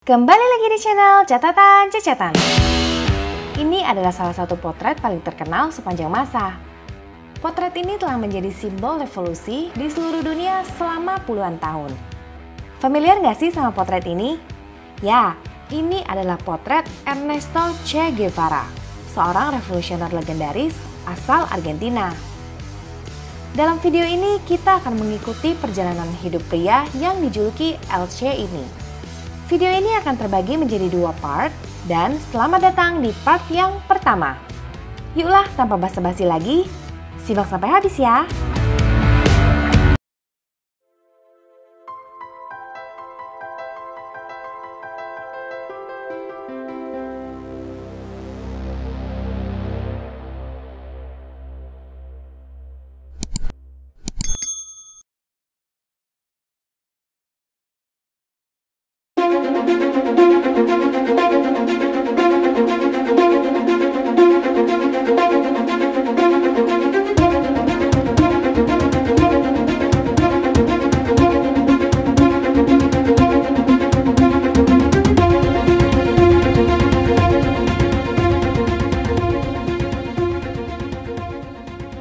Kembali lagi di channel Catatan Cacatan. Ini adalah salah satu potret paling terkenal sepanjang masa. Potret ini telah menjadi simbol revolusi di seluruh dunia selama puluhan tahun. Familiar nggak sih sama potret ini? Ya, ini adalah potret Ernesto Che Guevara, seorang revolusioner legendaris asal Argentina. Dalam video ini kita akan mengikuti perjalanan hidup pria yang dijuluki El Che ini. Video ini akan terbagi menjadi dua part dan selamat datang di part yang pertama. Yuklah tanpa basa-basi lagi, simak sampai habis ya.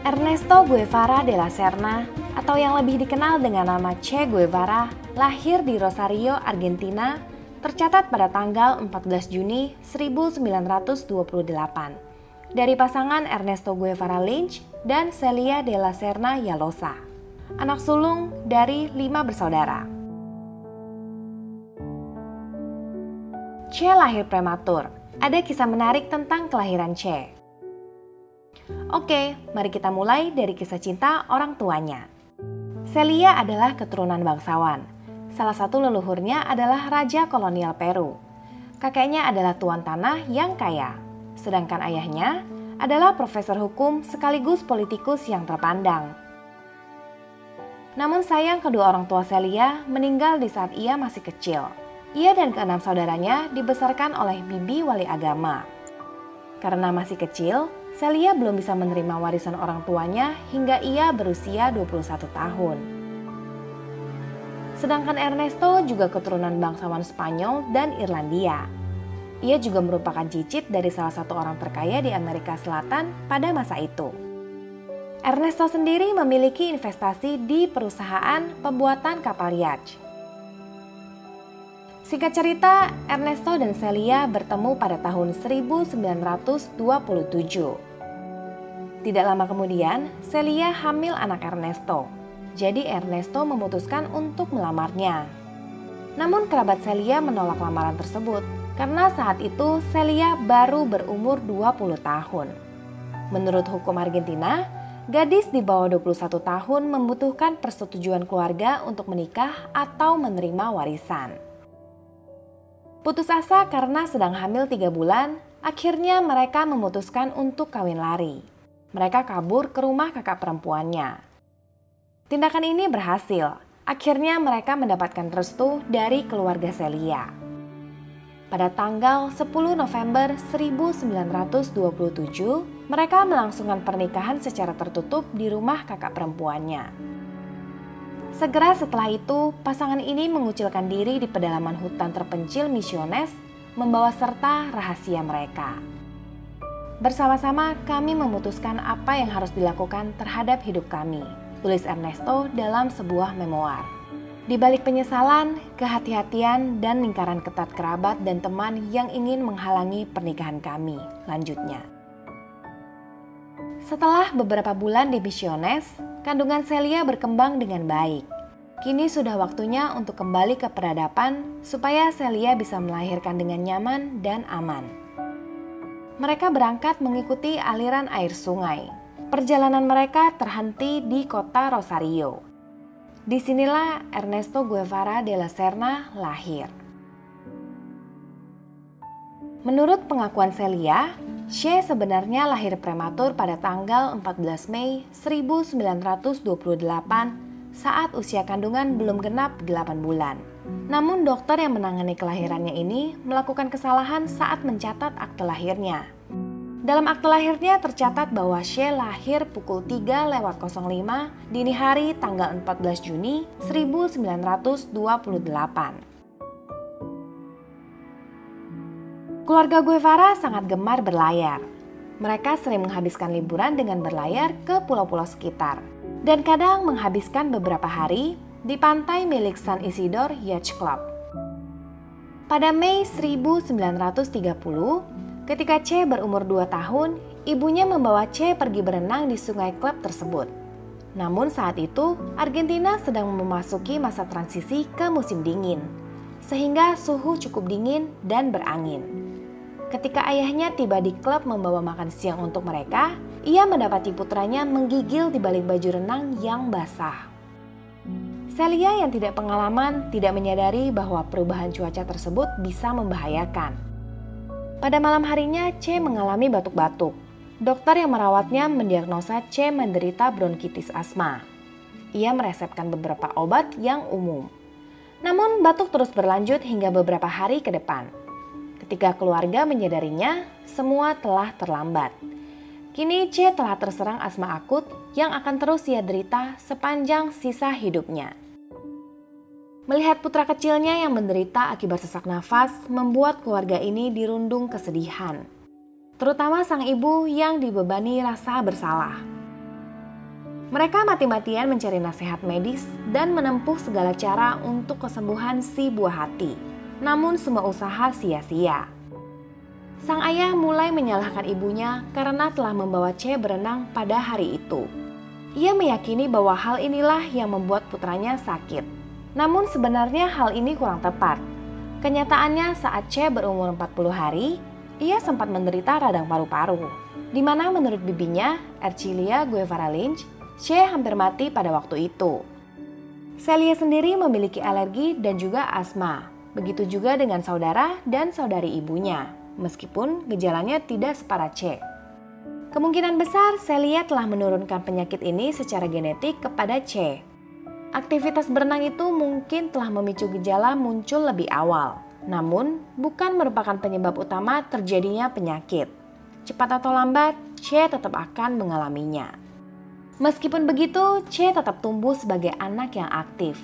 Ernesto Guevara de la Serna, atau yang lebih dikenal dengan nama Che Guevara, lahir di Rosario, Argentina, tercatat pada tanggal 14 Juni 1928 dari pasangan Ernesto Guevara Lynch dan Celia de la Serna Yalosa, anak sulung dari 5 bersaudara. Che lahir prematur. Ada kisah menarik tentang kelahiran Che. Oke, mari kita mulai dari kisah cinta orang tuanya. Celia adalah keturunan bangsawan. Salah satu leluhurnya adalah Raja Kolonial Peru. Kakeknya adalah tuan tanah yang kaya. Sedangkan ayahnya adalah profesor hukum sekaligus politikus yang terpandang. Namun sayang kedua orang tua Celia meninggal di saat ia masih kecil. Ia dan keenam saudaranya dibesarkan oleh bibi wali agama. Karena masih kecil, Celia belum bisa menerima warisan orang tuanya hingga ia berusia 21 tahun. Sedangkan Ernesto juga keturunan bangsawan Spanyol dan Irlandia. Ia juga merupakan cicit dari salah satu orang terkaya di Amerika Selatan pada masa itu. Ernesto sendiri memiliki investasi di perusahaan pembuatan kapal yacht. Singkat cerita, Ernesto dan Celia bertemu pada tahun 1927. Tidak lama kemudian, Celia hamil anak Ernesto. Jadi Ernesto memutuskan untuk melamarnya. Namun kerabat Celia menolak lamaran tersebut karena saat itu Celia baru berumur 20 tahun. Menurut hukum Argentina, gadis di bawah 21 tahun membutuhkan persetujuan keluarga untuk menikah atau menerima warisan. Putus asa karena sedang hamil 3 bulan, akhirnya mereka memutuskan untuk kawin lari. Mereka kabur ke rumah kakak perempuannya. Tindakan ini berhasil. Akhirnya mereka mendapatkan restu dari keluarga Celia. Pada tanggal 10 November 1927, mereka melangsungkan pernikahan secara tertutup di rumah kakak perempuannya. Segera setelah itu, pasangan ini mengucilkan diri di pedalaman hutan terpencil Misiones, membawa serta rahasia mereka. Bersama-sama kami memutuskan apa yang harus dilakukan terhadap hidup kami, tulis Ernesto dalam sebuah memoir. Di balik penyesalan, kehati-hatian, dan lingkaran ketat kerabat dan teman yang ingin menghalangi pernikahan kami, lanjutnya. Setelah beberapa bulan di Misiones, kandungan Celia berkembang dengan baik. Kini sudah waktunya untuk kembali ke peradaban supaya Celia bisa melahirkan dengan nyaman dan aman. Mereka berangkat mengikuti aliran air sungai. Perjalanan mereka terhenti di kota Rosario. Disinilah Ernesto Guevara de la Serna lahir. Menurut pengakuan Celia, Che sebenarnya lahir prematur pada tanggal 14 Mei 1928 saat usia kandungan belum genap 8 bulan. Namun dokter yang menangani kelahirannya ini melakukan kesalahan saat mencatat akte lahirnya. Dalam akte lahirnya tercatat bahwa Che lahir pukul 3:05 dini hari tanggal 14 Juni 1928. Keluarga Guevara sangat gemar berlayar. Mereka sering menghabiskan liburan dengan berlayar ke pulau-pulau sekitar, dan kadang menghabiskan beberapa hari di pantai milik San Isidro Yacht Club. Pada Mei 1930, ketika Che berumur 2 tahun, ibunya membawa Che pergi berenang di sungai klub tersebut. Namun saat itu, Argentina sedang memasuki masa transisi ke musim dingin, sehingga suhu cukup dingin dan berangin. Ketika ayahnya tiba di klub membawa makan siang untuk mereka, ia mendapati putranya menggigil di balik baju renang yang basah. Celia yang tidak pengalaman tidak menyadari bahwa perubahan cuaca tersebut bisa membahayakan. Pada malam harinya, Che mengalami batuk-batuk. Dokter yang merawatnya mendiagnosa Che menderita bronkitis asma. Ia meresepkan beberapa obat yang umum. Namun batuk terus berlanjut hingga beberapa hari ke depan. Ketika keluarga menyadarinya, semua telah terlambat. Kini Che telah terserang asma akut yang akan terus ia derita sepanjang sisa hidupnya. Melihat putra kecilnya yang menderita akibat sesak nafas membuat keluarga ini dirundung kesedihan. Terutama sang ibu yang dibebani rasa bersalah. Mereka mati-matian mencari nasihat medis dan menempuh segala cara untuk kesembuhan si buah hati. Namun semua usaha sia-sia. Sang ayah mulai menyalahkan ibunya karena telah membawa Che berenang pada hari itu. Ia meyakini bahwa hal inilah yang membuat putranya sakit. Namun sebenarnya hal ini kurang tepat. Kenyataannya saat Che berumur 40 hari, ia sempat menderita radang paru-paru, di mana menurut bibinya, Ercilia Guevara Lynch, Che hampir mati pada waktu itu. Celia sendiri memiliki alergi dan juga asma. Begitu juga dengan saudara dan saudari ibunya, meskipun gejalanya tidak separah Che. Kemungkinan besar Celia telah menurunkan penyakit ini secara genetik kepada Che. Aktivitas berenang itu mungkin telah memicu gejala muncul lebih awal, namun bukan merupakan penyebab utama terjadinya penyakit. Cepat atau lambat, Che tetap akan mengalaminya. Meskipun begitu, Che tetap tumbuh sebagai anak yang aktif.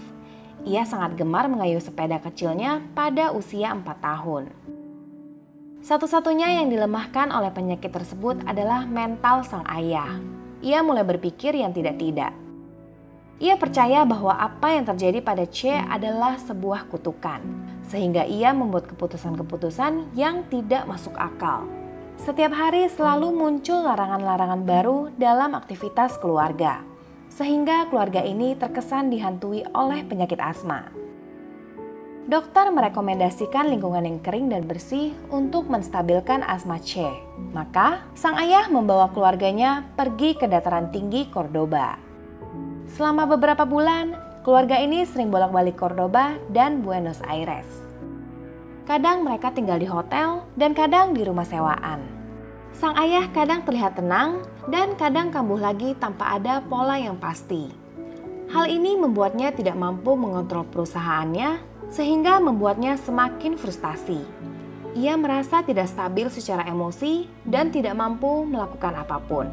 Ia sangat gemar mengayuh sepeda kecilnya pada usia 4 tahun. Satu-satunya yang dilemahkan oleh penyakit tersebut adalah mental sang ayah. Ia mulai berpikir yang tidak-tidak. Ia percaya bahwa apa yang terjadi pada Che adalah sebuah kutukan, sehingga ia membuat keputusan-keputusan yang tidak masuk akal. Setiap hari selalu muncul larangan-larangan baru dalam aktivitas keluarga, sehingga keluarga ini terkesan dihantui oleh penyakit asma. Dokter merekomendasikan lingkungan yang kering dan bersih untuk menstabilkan asma Che. Maka, sang ayah membawa keluarganya pergi ke dataran tinggi Cordoba. Selama beberapa bulan, keluarga ini sering bolak-balik Cordoba dan Buenos Aires. Kadang mereka tinggal di hotel dan kadang di rumah sewaan. Sang ayah kadang terlihat tenang dan kadang kambuh lagi tanpa ada pola yang pasti. Hal ini membuatnya tidak mampu mengontrol perusahaannya sehingga membuatnya semakin frustasi. Ia merasa tidak stabil secara emosi dan tidak mampu melakukan apapun.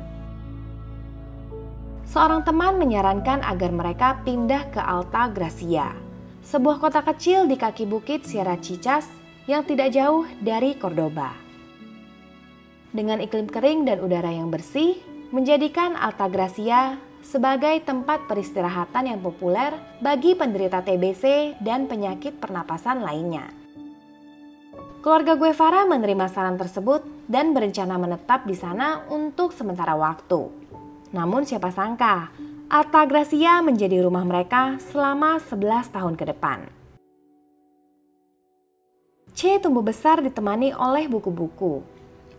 Seorang teman menyarankan agar mereka pindah ke Alta Gracia, sebuah kota kecil di kaki bukit Sierra Chicas yang tidak jauh dari Cordoba. Dengan iklim kering dan udara yang bersih, menjadikan Alta Gracia sebagai tempat peristirahatan yang populer bagi penderita TBC dan penyakit pernapasan lainnya. Keluarga Guevara menerima saran tersebut dan berencana menetap di sana untuk sementara waktu. Namun siapa sangka, Alta Gracia menjadi rumah mereka selama 11 tahun ke depan. Che tumbuh besar ditemani oleh buku-buku.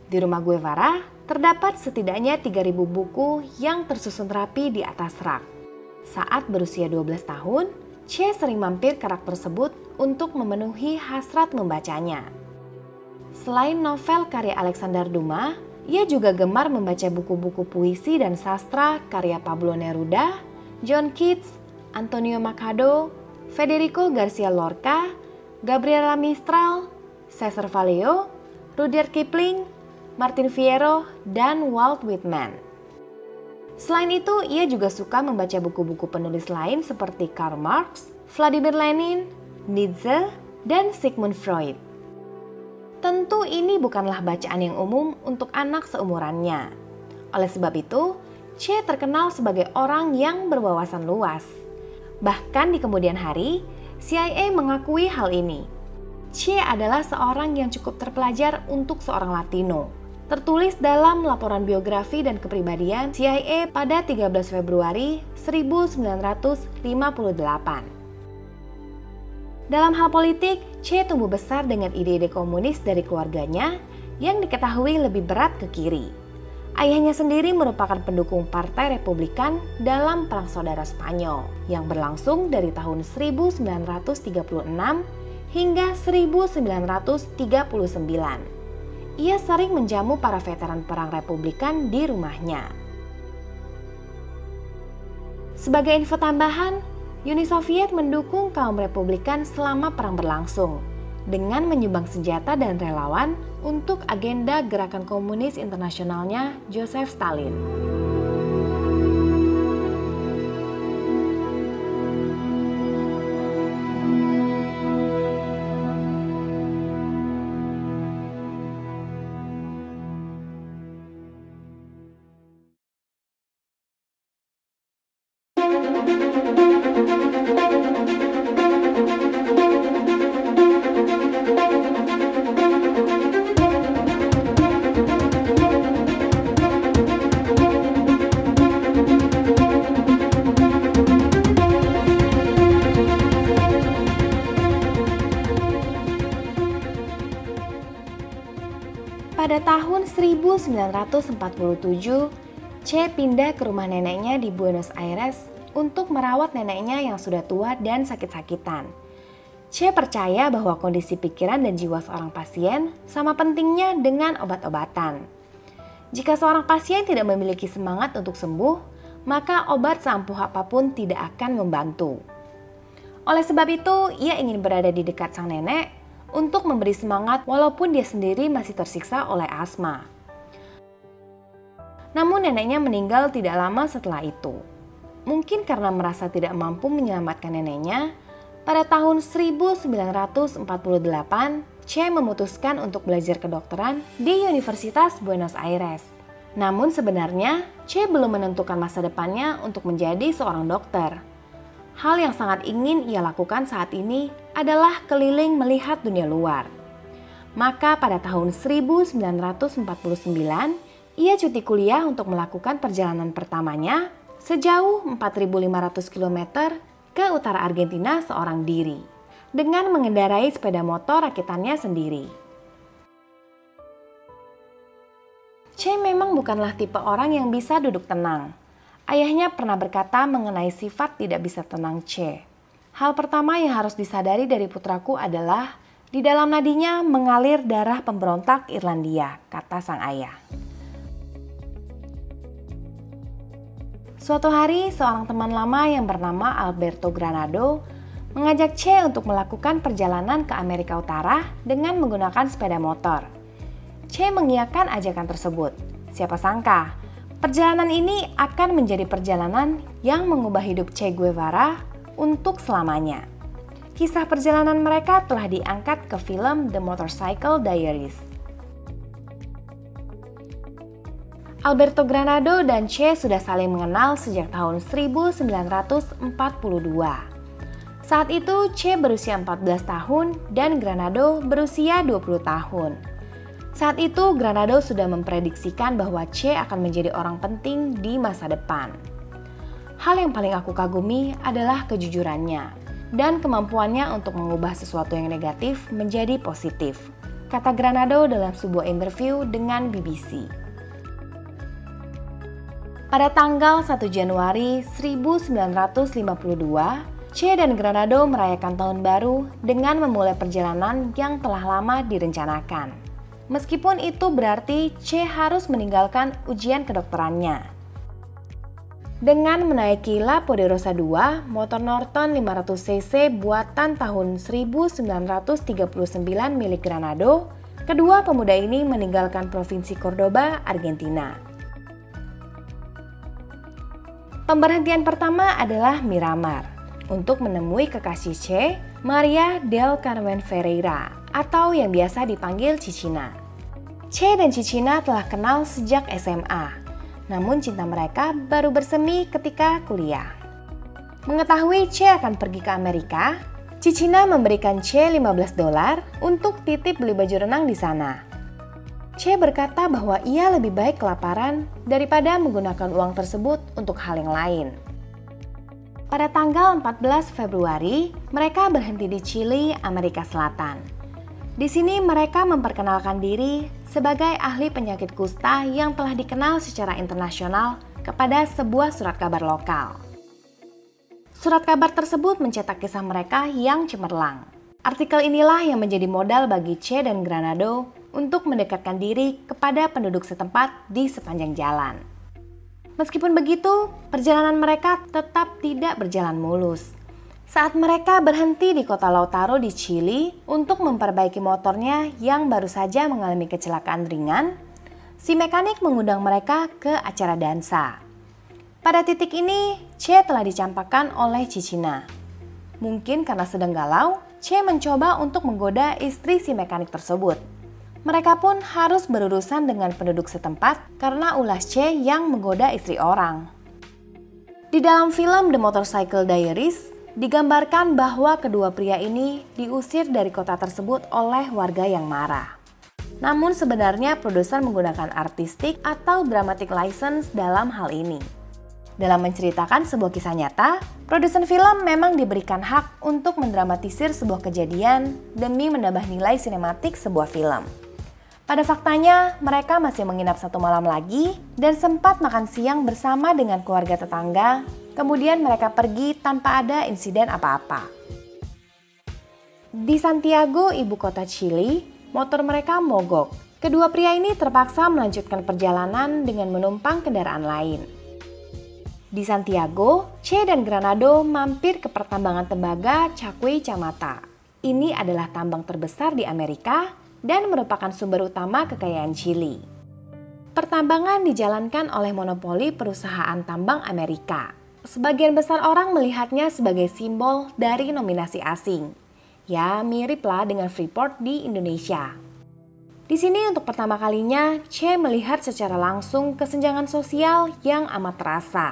Di rumah Guevara terdapat setidaknya 3.000 buku yang tersusun rapi di atas rak. Saat berusia 12 tahun, Che sering mampir ke rak tersebut untuk memenuhi hasrat membacanya. Selain novel karya Alexander Dumas, ia juga gemar membaca buku-buku puisi dan sastra karya Pablo Neruda, John Keats, Antonio Machado, Federico Garcia Lorca, Gabriela Mistral, Cesar Vallejo, Rudyard Kipling, Martin Fierro, dan Walt Whitman. Selain itu, ia juga suka membaca buku-buku penulis lain seperti Karl Marx, Vladimir Lenin, Nietzsche, dan Sigmund Freud. Tentu ini bukanlah bacaan yang umum untuk anak seumurannya. Oleh sebab itu, Che terkenal sebagai orang yang berwawasan luas. Bahkan di kemudian hari, CIA mengakui hal ini. Che adalah seorang yang cukup terpelajar untuk seorang Latino. Tertulis dalam laporan biografi dan kepribadian CIA pada 13 Februari 1958. Dalam hal politik, Che tumbuh besar dengan ide-ide komunis dari keluarganya yang diketahui lebih berat ke kiri. Ayahnya sendiri merupakan pendukung Partai Republikan dalam Perang Saudara Spanyol yang berlangsung dari tahun 1936 hingga 1939. Ia sering menjamu para veteran Perang Republikan di rumahnya. Sebagai info tambahan, Uni Soviet mendukung kaum Republikan selama perang berlangsung dengan menyumbang senjata dan relawan untuk agenda gerakan komunis internasionalnya Joseph Stalin. Pada tahun 1947, Che pindah ke rumah neneknya di Buenos Aires untuk merawat neneknya yang sudah tua dan sakit-sakitan. Che percaya bahwa kondisi pikiran dan jiwa seorang pasien sama pentingnya dengan obat-obatan. Jika seorang pasien tidak memiliki semangat untuk sembuh, maka obat seampuh apapun tidak akan membantu. Oleh sebab itu, ia ingin berada di dekat sang nenek untuk memberi semangat walaupun dia sendiri masih tersiksa oleh asma. Namun neneknya meninggal tidak lama setelah itu. Mungkin karena merasa tidak mampu menyelamatkan neneknya, pada tahun 1948, Che memutuskan untuk belajar kedokteran di Universitas Buenos Aires. Namun sebenarnya, Che belum menentukan masa depannya untuk menjadi seorang dokter. Hal yang sangat ingin ia lakukan saat ini adalah keliling melihat dunia luar. Maka pada tahun 1949, ia cuti kuliah untuk melakukan perjalanan pertamanya sejauh 4.500 km ke utara Argentina seorang diri, dengan mengendarai sepeda motor rakitannya sendiri. Che memang bukanlah tipe orang yang bisa duduk tenang. Ayahnya pernah berkata mengenai sifat tidak bisa tenang Che. Hal pertama yang harus disadari dari putraku adalah di dalam nadinya mengalir darah pemberontak Irlandia, kata sang ayah. Suatu hari, seorang teman lama yang bernama Alberto Granado mengajak Che untuk melakukan perjalanan ke Amerika Utara dengan menggunakan sepeda motor. Che mengiyakan ajakan tersebut. Siapa sangka, perjalanan ini akan menjadi perjalanan yang mengubah hidup Che Guevara untuk selamanya. Kisah perjalanan mereka telah diangkat ke film The Motorcycle Diaries. Alberto Granado dan Che sudah saling mengenal sejak tahun 1942. Saat itu Che berusia 14 tahun dan Granado berusia 20 tahun. Saat itu Granado sudah memprediksikan bahwa Che akan menjadi orang penting di masa depan. Hal yang paling aku kagumi adalah kejujurannya dan kemampuannya untuk mengubah sesuatu yang negatif menjadi positif, kata Granado dalam sebuah interview dengan BBC. Pada tanggal 1 Januari 1952, Che dan Granado merayakan tahun baru dengan memulai perjalanan yang telah lama direncanakan. Meskipun itu berarti Che harus meninggalkan ujian kedokterannya. Dengan menaiki La Poderosa 2, motor Norton 500cc buatan tahun 1939 milik Granado, kedua pemuda ini meninggalkan provinsi Cordoba, Argentina. Pemberhentian pertama adalah Miramar untuk menemui kekasih Che, Maria del Carmen Ferreira, atau yang biasa dipanggil Cicina. Che dan Cicina telah kenal sejak SMA, namun cinta mereka baru bersemi ketika kuliah. Mengetahui Che akan pergi ke Amerika, Cicina memberikan Che $15 untuk titip beli baju renang di sana. Che berkata bahwa ia lebih baik kelaparan daripada menggunakan uang tersebut untuk hal yang lain. Pada tanggal 14 Februari, mereka berhenti di Chili, Amerika Selatan. Di sini mereka memperkenalkan diri sebagai ahli penyakit kusta yang telah dikenal secara internasional kepada sebuah surat kabar lokal. Surat kabar tersebut mencetak kisah mereka yang cemerlang. Artikel inilah yang menjadi modal bagi Che dan Granado untuk mendekatkan diri kepada penduduk setempat di sepanjang jalan. Meskipun begitu, perjalanan mereka tetap tidak berjalan mulus. Saat mereka berhenti di kota Lautaro di Chili untuk memperbaiki motornya yang baru saja mengalami kecelakaan ringan, si mekanik mengundang mereka ke acara dansa. Pada titik ini, Che telah dicampakkan oleh Cicina. Mungkin karena sedang galau, Che mencoba untuk menggoda istri si mekanik tersebut. Mereka pun harus berurusan dengan penduduk setempat karena ulah Che yang menggoda istri orang. Di dalam film The Motorcycle Diaries, digambarkan bahwa kedua pria ini diusir dari kota tersebut oleh warga yang marah. Namun sebenarnya produser menggunakan artistic atau dramatic license dalam hal ini. Dalam menceritakan sebuah kisah nyata, produsen film memang diberikan hak untuk mendramatisir sebuah kejadian demi menambah nilai sinematik sebuah film. Pada faktanya, mereka masih menginap satu malam lagi dan sempat makan siang bersama dengan keluarga tetangga. Kemudian mereka pergi tanpa ada insiden apa-apa. Di Santiago, ibu kota Chili, motor mereka mogok. Kedua pria ini terpaksa melanjutkan perjalanan dengan menumpang kendaraan lain. Di Santiago, Che dan Granado mampir ke pertambangan tembaga Cakwe Camata. Ini adalah tambang terbesar di Amerika dan merupakan sumber utama kekayaan Chili. Pertambangan dijalankan oleh monopoli perusahaan tambang Amerika. Sebagian besar orang melihatnya sebagai simbol dari nominasi asing. Ya, miriplah dengan Freeport di Indonesia. Di sini untuk pertama kalinya, Che melihat secara langsung kesenjangan sosial yang amat terasa.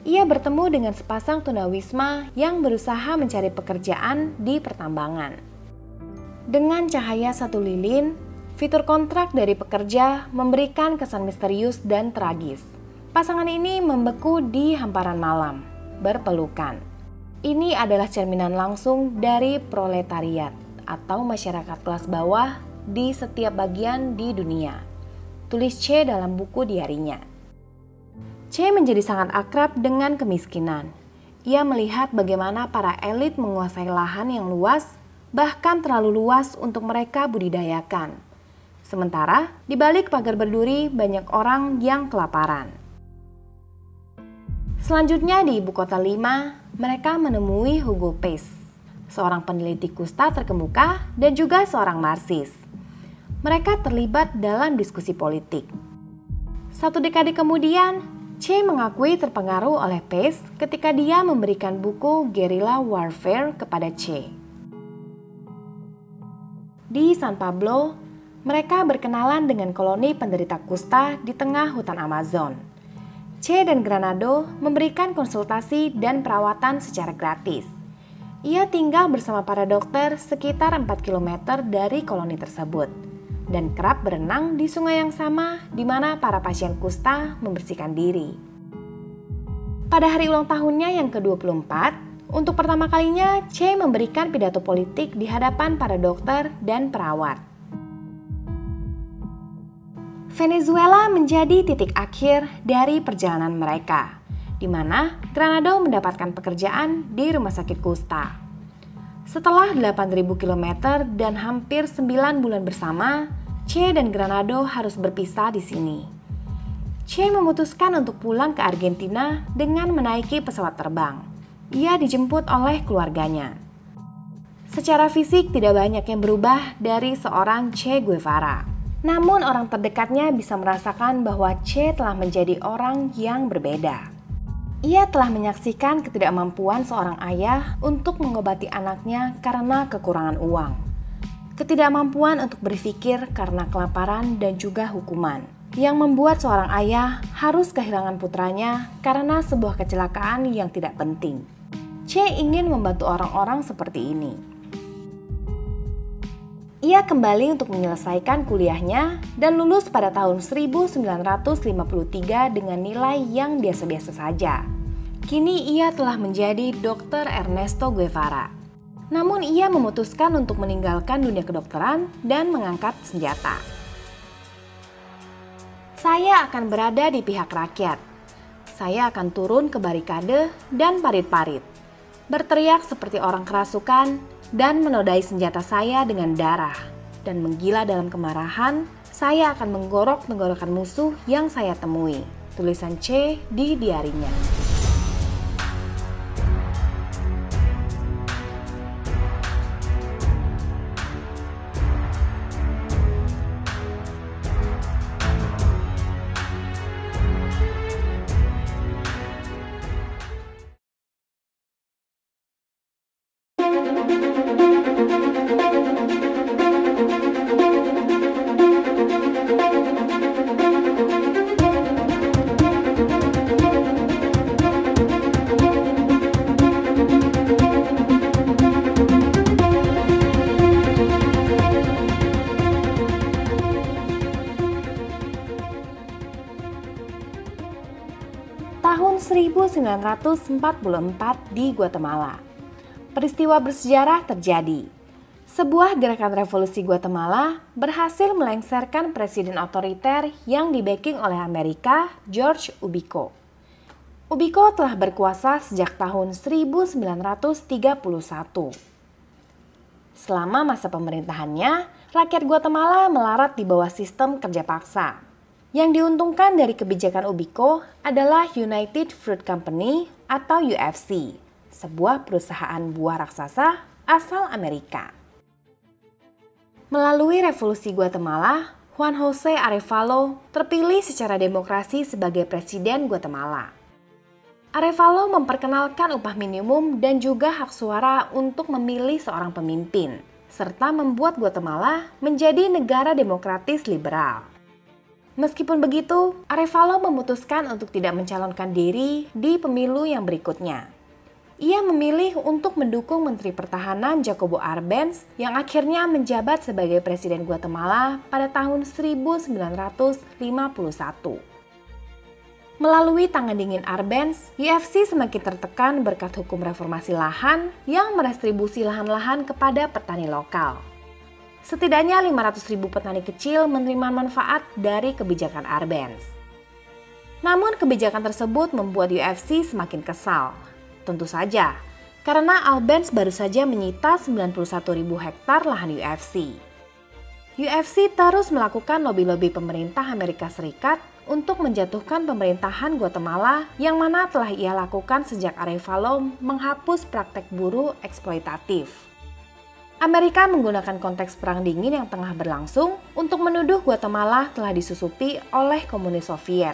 Ia bertemu dengan sepasang tunawisma yang berusaha mencari pekerjaan di pertambangan. Dengan cahaya satu lilin, fitur kontrak dari pekerja memberikan kesan misterius dan tragis. Pasangan ini membeku di hamparan malam, berpelukan. Ini adalah cerminan langsung dari proletariat atau masyarakat kelas bawah di setiap bagian di dunia. Tulis Che dalam buku diarinya. Che menjadi sangat akrab dengan kemiskinan. Ia melihat bagaimana para elit menguasai lahan yang luas, bahkan terlalu luas untuk mereka budidayakan. Sementara di balik pagar berduri banyak orang yang kelaparan. Selanjutnya di ibu kota Lima, mereka menemui Hugo Pace, seorang peneliti kusta terkemuka dan juga seorang Marxis. Mereka terlibat dalam diskusi politik. Satu dekade kemudian, Che mengakui terpengaruh oleh Pace ketika dia memberikan buku Guerrilla Warfare kepada Che. Di San Pablo, mereka berkenalan dengan koloni penderita kusta di tengah hutan Amazon. Che dan Granado memberikan konsultasi dan perawatan secara gratis. Ia tinggal bersama para dokter sekitar 4 km dari koloni tersebut dan kerap berenang di sungai yang sama di mana para pasien kusta membersihkan diri. Pada hari ulang tahunnya yang ke-24, untuk pertama kalinya, Che memberikan pidato politik di hadapan para dokter dan perawat. Venezuela menjadi titik akhir dari perjalanan mereka, di mana Granado mendapatkan pekerjaan di rumah sakit kusta. Setelah 8.000 km dan hampir 9 bulan bersama, Che dan Granado harus berpisah di sini. Che memutuskan untuk pulang ke Argentina dengan menaiki pesawat terbang. Ia dijemput oleh keluarganya. Secara fisik tidak banyak yang berubah dari seorang Che Guevara. Namun orang terdekatnya bisa merasakan bahwa Che telah menjadi orang yang berbeda. Ia telah menyaksikan ketidakmampuan seorang ayah untuk mengobati anaknya karena kekurangan uang. ketidakmampuan untuk berpikir karena kelaparan dan juga hukuman, yang membuat seorang ayah harus kehilangan putranya karena sebuah kecelakaan yang tidak penting. Che ingin membantu orang-orang seperti ini. Ia kembali untuk menyelesaikan kuliahnya dan lulus pada tahun 1953 dengan nilai yang biasa-biasa saja. Kini ia telah menjadi Dr. Ernesto Guevara. Namun ia memutuskan untuk meninggalkan dunia kedokteran dan mengangkat senjata. Saya akan berada di pihak rakyat. Saya akan turun ke barikade dan parit-parit, berteriak seperti orang kerasukan dan menodai senjata saya dengan darah. Dan menggila dalam kemarahan, saya akan menggorok-menggorokkan musuh yang saya temui. Tulisan Che di diarinya. Tahun 1944 di Guatemala. Peristiwa bersejarah terjadi. Sebuah gerakan revolusi Guatemala berhasil melengsarkan presiden otoriter yang di-backing oleh Amerika, George Ubico. Ubico telah berkuasa sejak tahun 1931. Selama masa pemerintahannya, rakyat Guatemala melarat di bawah sistem kerja paksa. Yang diuntungkan dari kebijakan Ubico adalah United Fruit Company atau UFC, sebuah perusahaan buah raksasa asal Amerika. Melalui revolusi Guatemala, Juan José Arevalo terpilih secara demokrasi sebagai presiden Guatemala. Arevalo memperkenalkan upah minimum dan juga hak suara untuk memilih seorang pemimpin, serta membuat Guatemala menjadi negara demokratis liberal. Meskipun begitu, Arevalo memutuskan untuk tidak mencalonkan diri di pemilu yang berikutnya. Ia memilih untuk mendukung Menteri Pertahanan Jacobo Arbenz yang akhirnya menjabat sebagai Presiden Guatemala pada tahun 1951. Melalui tangan dingin Arbenz, UFC semakin tertekan berkat hukum reformasi lahan yang merestribusi lahan-lahan kepada petani lokal. Setidaknya 500.000 petani kecil menerima manfaat dari kebijakan Arbenz. Namun kebijakan tersebut membuat UFC semakin kesal. Tentu saja, karena Arbenz baru saja menyita 91.000 hektar lahan UFC. UFC terus melakukan lobi-lobi pemerintah Amerika Serikat untuk menjatuhkan pemerintahan Guatemala yang mana telah ia lakukan sejak Arevalo menghapus praktek buruh eksploitatif. Amerika menggunakan konteks perang dingin yang tengah berlangsung untuk menuduh Guatemala telah disusupi oleh komunis Soviet.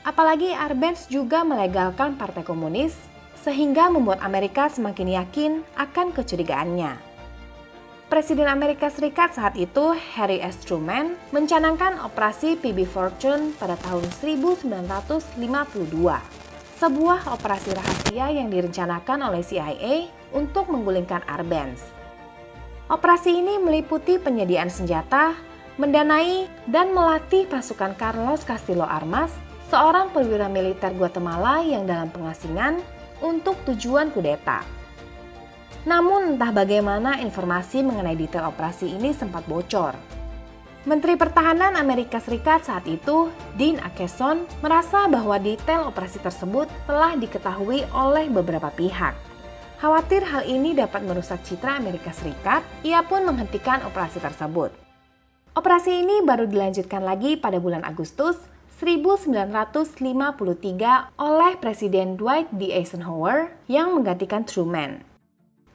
Apalagi Arbenz juga melegalkan partai komunis, sehingga membuat Amerika semakin yakin akan kecurigaannya. Presiden Amerika Serikat saat itu, Harry S. Truman, mencanangkan operasi PB Fortune pada tahun 1952. Sebuah operasi rahasia yang direncanakan oleh CIA untuk menggulingkan Arbenz. Operasi ini meliputi penyediaan senjata, mendanai, dan melatih pasukan Carlos Castillo Armas, seorang perwira militer Guatemala yang dalam pengasingan untuk tujuan kudeta. Namun entah bagaimana informasi mengenai detail operasi ini sempat bocor. Menteri Pertahanan Amerika Serikat saat itu, Dean Acheson, merasa bahwa detail operasi tersebut telah diketahui oleh beberapa pihak. Khawatir hal ini dapat merusak citra Amerika Serikat, ia pun menghentikan operasi tersebut. Operasi ini baru dilanjutkan lagi pada bulan Agustus 1953 oleh Presiden Dwight D. Eisenhower yang menggantikan Truman.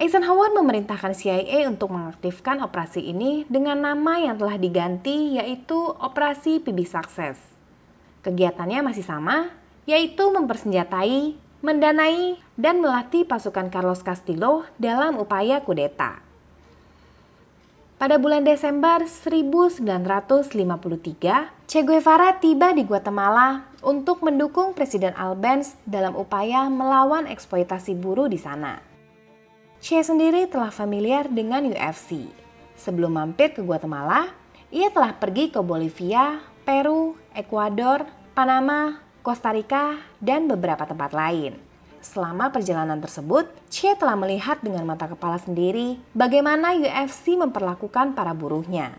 Eisenhower memerintahkan CIA untuk mengaktifkan operasi ini dengan nama yang telah diganti yaitu Operasi PB Success. Kegiatannya masih sama, yaitu mempersenjatai, mendanai, dan melatih pasukan Carlos Castillo dalam upaya kudeta. Pada bulan Desember 1953, Che Guevara tiba di Guatemala untuk mendukung Presiden Arbenz dalam upaya melawan eksploitasi buruh di sana. Che sendiri telah familiar dengan UFC. Sebelum mampir ke Guatemala, ia telah pergi ke Bolivia, Peru, Ekuador, Panama, Costa Rica, dan beberapa tempat lain. Selama perjalanan tersebut, Che telah melihat dengan mata kepala sendiri bagaimana UFC memperlakukan para buruhnya.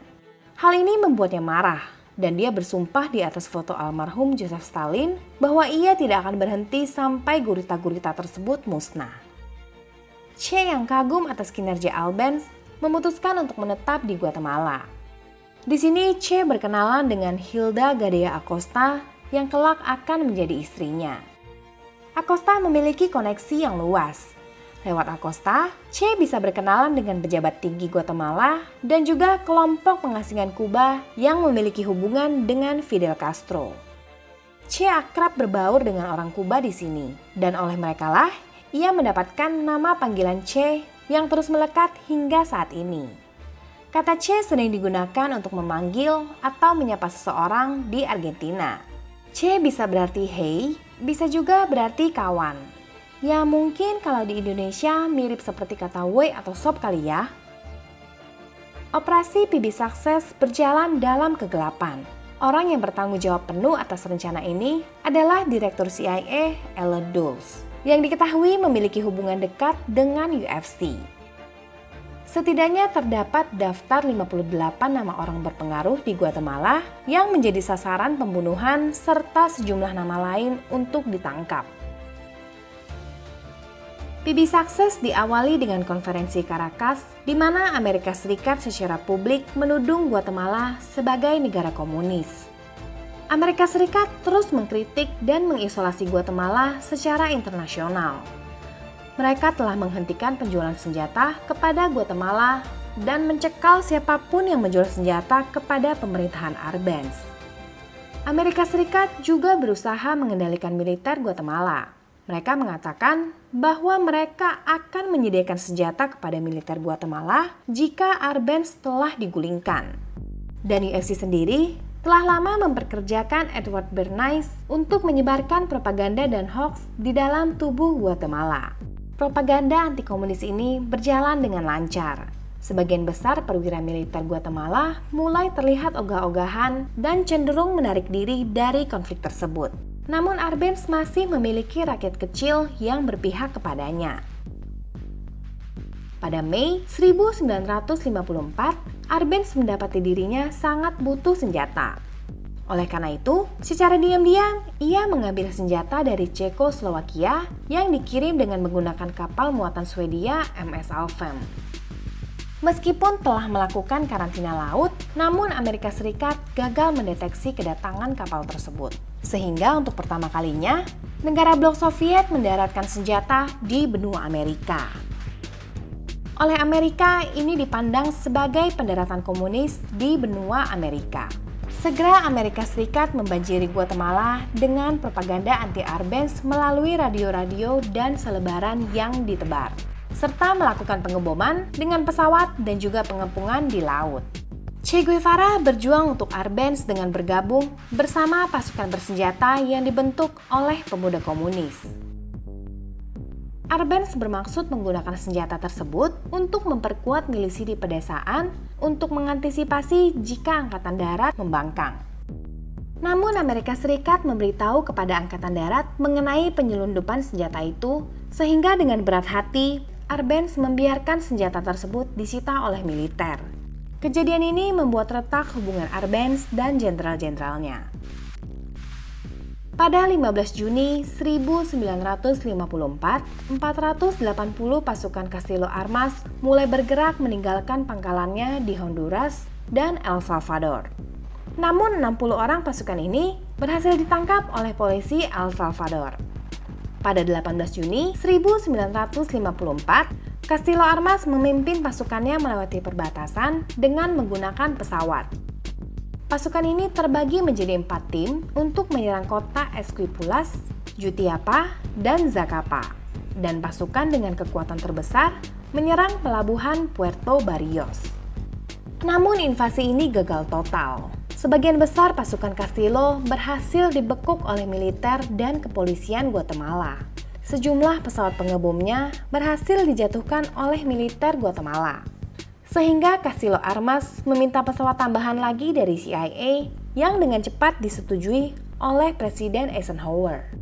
Hal ini membuatnya marah, dan dia bersumpah di atas foto almarhum Joseph Stalin bahwa ia tidak akan berhenti sampai gurita-gurita tersebut musnah. Che yang kagum atas kinerja Arbenz memutuskan untuk menetap di Guatemala. Di sini Che berkenalan dengan Hilda Gadea Acosta yang kelak akan menjadi istrinya. Acosta memiliki koneksi yang luas. Lewat Acosta, Che bisa berkenalan dengan pejabat tinggi Guatemala dan juga kelompok pengasingan Kuba yang memiliki hubungan dengan Fidel Castro. Che akrab berbaur dengan orang Kuba di sini, dan oleh mereka lah ia mendapatkan nama panggilan Che yang terus melekat hingga saat ini. Kata Che sering digunakan untuk memanggil atau menyapa seseorang di Argentina. Che bisa berarti hey, bisa juga berarti kawan. Ya mungkin kalau di Indonesia mirip seperti kata woi atau sob kali ya. Operasi PB Success berjalan dalam kegelapan. Orang yang bertanggung jawab penuh atas rencana ini adalah Direktur CIA Allen Dulles, yang diketahui memiliki hubungan dekat dengan UFC. Setidaknya terdapat daftar 58 nama orang berpengaruh di Guatemala yang menjadi sasaran pembunuhan serta sejumlah nama lain untuk ditangkap. PB Success diawali dengan konferensi Caracas di mana Amerika Serikat secara publik menuding Guatemala sebagai negara komunis. Amerika Serikat terus mengkritik dan mengisolasi Guatemala secara internasional. Mereka telah menghentikan penjualan senjata kepada Guatemala dan mencekal siapapun yang menjual senjata kepada pemerintahan Arbenz. Amerika Serikat juga berusaha mengendalikan militer Guatemala. Mereka mengatakan bahwa mereka akan menyediakan senjata kepada militer Guatemala jika Arbenz telah digulingkan. Dan UFC sendiri telah lama memperkerjakan Edward Bernays untuk menyebarkan propaganda dan hoaks di dalam tubuh Guatemala. Propaganda anti-komunis ini berjalan dengan lancar. Sebagian besar perwira militer Guatemala mulai terlihat ogah-ogahan dan cenderung menarik diri dari konflik tersebut. Namun Arbenz masih memiliki rakyat kecil yang berpihak kepadanya. Pada Mei 1954, Arbenz mendapati dirinya sangat butuh senjata. Oleh karena itu, secara diam-diam ia mengambil senjata dari Cekoslowakia yang dikirim dengan menggunakan kapal muatan Swedia MS Alfheim. Meskipun telah melakukan karantina laut, namun Amerika Serikat gagal mendeteksi kedatangan kapal tersebut. Sehingga untuk pertama kalinya, negara blok Soviet mendaratkan senjata di benua Amerika. Oleh Amerika, ini dipandang sebagai pendaratan komunis di benua Amerika. Segera Amerika Serikat membanjiri Guatemala dengan propaganda anti-Arbenz melalui radio-radio dan selebaran yang ditebar, serta melakukan pengeboman dengan pesawat dan juga pengepungan di laut. Che Guevara berjuang untuk Arbenz dengan bergabung bersama pasukan bersenjata yang dibentuk oleh pemuda komunis. Arbenz bermaksud menggunakan senjata tersebut untuk memperkuat milisi di pedesaan untuk mengantisipasi jika Angkatan Darat membangkang. Namun Amerika Serikat memberitahu kepada Angkatan Darat mengenai penyelundupan senjata itu, sehingga dengan berat hati, Arbenz membiarkan senjata tersebut disita oleh militer. Kejadian ini membuat retak hubungan Arbenz dan jenderal-jenderalnya. Pada 15 Juni 1954, 480 pasukan Castillo Armas mulai bergerak meninggalkan pangkalannya di Honduras dan El Salvador. Namun 60 orang pasukan ini berhasil ditangkap oleh polisi El Salvador. Pada 18 Juni 1954, Castillo Armas memimpin pasukannya melewati perbatasan dengan menggunakan pesawat. Pasukan ini terbagi menjadi 4 tim untuk menyerang kota Esquipulas, Jutiapa, dan Zacapa, dan pasukan dengan kekuatan terbesar menyerang pelabuhan Puerto Barrios. Namun invasi ini gagal total. Sebagian besar pasukan Castillo berhasil dibekuk oleh militer dan kepolisian Guatemala. Sejumlah pesawat pengebomnya berhasil dijatuhkan oleh militer Guatemala. Sehingga Castillo Armas meminta pesawat tambahan lagi dari CIA yang dengan cepat disetujui oleh Presiden Eisenhower.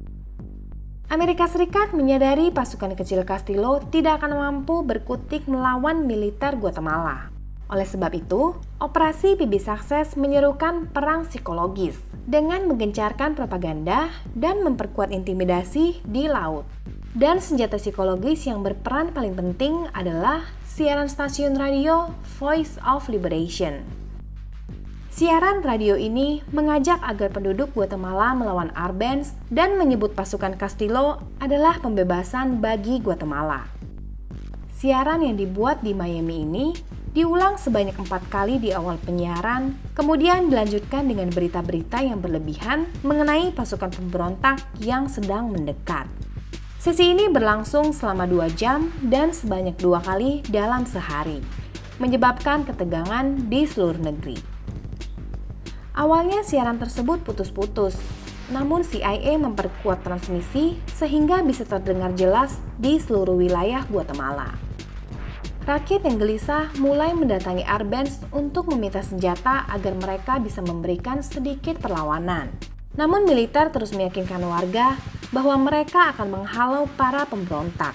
Amerika Serikat menyadari pasukan kecil Castillo tidak akan mampu berkutik melawan militer Guatemala. Oleh sebab itu, Operasi PB Sukses menyerukan perang psikologis dengan menggencarkan propaganda dan memperkuat intimidasi di laut. Dan senjata psikologis yang berperan paling penting adalah siaran stasiun radio Voice of Liberation. Siaran radio ini mengajak agar penduduk Guatemala melawan Arbenz dan menyebut pasukan Castillo adalah pembebasan bagi Guatemala. Siaran yang dibuat di Miami ini diulang sebanyak 4 kali di awal penyiaran, kemudian dilanjutkan dengan berita-berita yang berlebihan mengenai pasukan pemberontak yang sedang mendekat. Sesi ini berlangsung selama 2 jam dan sebanyak 2 kali dalam sehari, menyebabkan ketegangan di seluruh negeri. Awalnya siaran tersebut putus-putus, namun CIA memperkuat transmisi sehingga bisa terdengar jelas di seluruh wilayah Guatemala. Rakyat yang gelisah mulai mendatangi Arbenz untuk meminta senjata agar mereka bisa memberikan sedikit perlawanan. Namun militer terus meyakinkan warga bahwa mereka akan menghalau para pemberontak.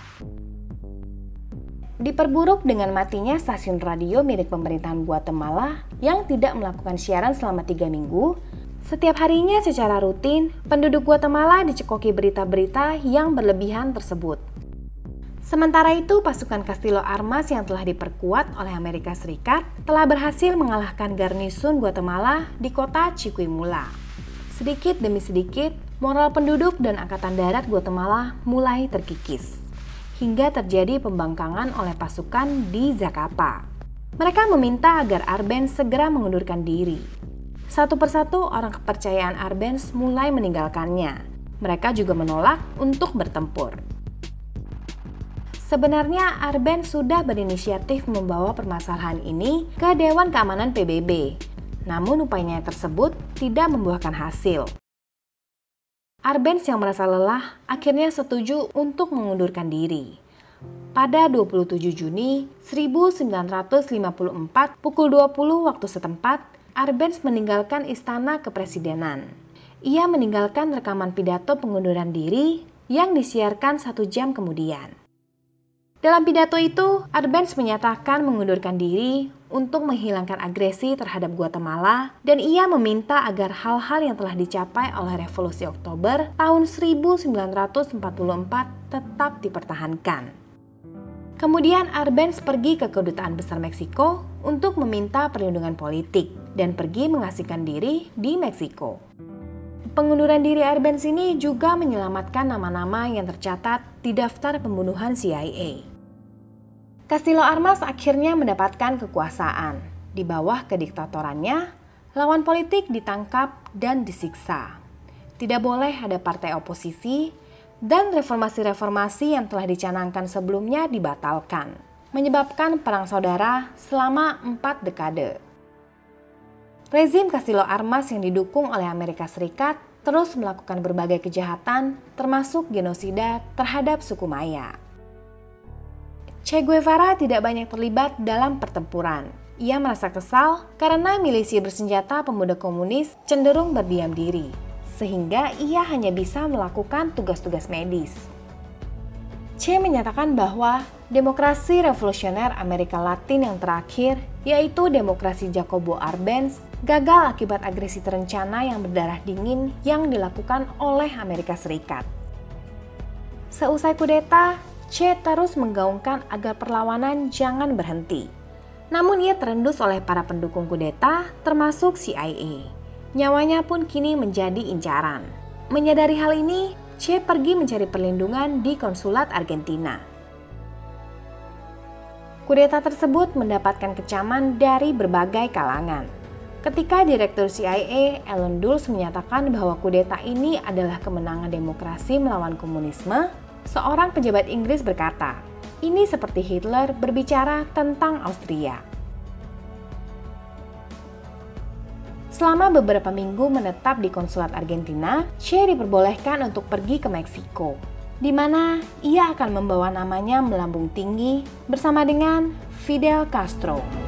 Diperburuk dengan matinya stasiun radio milik pemerintahan Guatemala yang tidak melakukan siaran selama 3 minggu, setiap harinya secara rutin penduduk Guatemala dicekoki berita-berita yang berlebihan tersebut. Sementara itu, pasukan Castillo Armas yang telah diperkuat oleh Amerika Serikat telah berhasil mengalahkan garnisun Guatemala di kota Chiquimula. Sedikit demi sedikit, moral penduduk dan angkatan darat Guatemala mulai terkikis, hingga terjadi pembangkangan oleh pasukan di Zacapa. Mereka meminta agar Arbenz segera mengundurkan diri. Satu persatu orang kepercayaan Arbenz mulai meninggalkannya. Mereka juga menolak untuk bertempur. Sebenarnya Arbenz sudah berinisiatif membawa permasalahan ini ke Dewan Keamanan PBB, namun upayanya tersebut tidak membuahkan hasil. Arbenz yang merasa lelah akhirnya setuju untuk mengundurkan diri. Pada 27 Juni 1954 pukul 20 waktu setempat, Arbenz meninggalkan istana kepresidenan. Ia meninggalkan rekaman pidato pengunduran diri yang disiarkan 1 jam kemudian. Dalam pidato itu, Arbenz menyatakan mengundurkan diri untuk menghilangkan agresi terhadap Guatemala dan ia meminta agar hal-hal yang telah dicapai oleh Revolusi Oktober tahun 1944 tetap dipertahankan. Kemudian Arbenz pergi ke Kedutaan Besar Meksiko untuk meminta perlindungan politik dan pergi mengasingkan diri di Meksiko. Pengunduran diri Arbenz ini juga menyelamatkan nama-nama yang tercatat di daftar pembunuhan CIA. Castillo Armas akhirnya mendapatkan kekuasaan. Di bawah kediktatorannya, lawan politik ditangkap dan disiksa. Tidak boleh ada partai oposisi, dan reformasi-reformasi yang telah dicanangkan sebelumnya dibatalkan, menyebabkan perang saudara selama 4 dekade. Rezim Castillo Armas yang didukung oleh Amerika Serikat terus melakukan berbagai kejahatan, termasuk genosida terhadap suku Maya. Che Guevara tidak banyak terlibat dalam pertempuran. Ia merasa kesal karena milisi bersenjata pemuda komunis cenderung berdiam diri, sehingga ia hanya bisa melakukan tugas-tugas medis. Che menyatakan bahwa demokrasi revolusioner Amerika Latin yang terakhir, yaitu demokrasi Jacobo Arbenz, gagal akibat agresi terencana yang berdarah dingin yang dilakukan oleh Amerika Serikat. Seusai kudeta, Che terus menggaungkan agar perlawanan jangan berhenti. Namun ia terendus oleh para pendukung kudeta, termasuk CIA. Nyawanya pun kini menjadi incaran. Menyadari hal ini, Che pergi mencari perlindungan di konsulat Argentina. Kudeta tersebut mendapatkan kecaman dari berbagai kalangan. Ketika Direktur CIA Allen Dulles menyatakan bahwa kudeta ini adalah kemenangan demokrasi melawan komunisme, seorang pejabat Inggris berkata, ini seperti Hitler berbicara tentang Austria. Selama beberapa minggu menetap di konsulat Argentina, Che diperbolehkan untuk pergi ke Meksiko, di mana ia akan membawa namanya melambung tinggi bersama dengan Fidel Castro.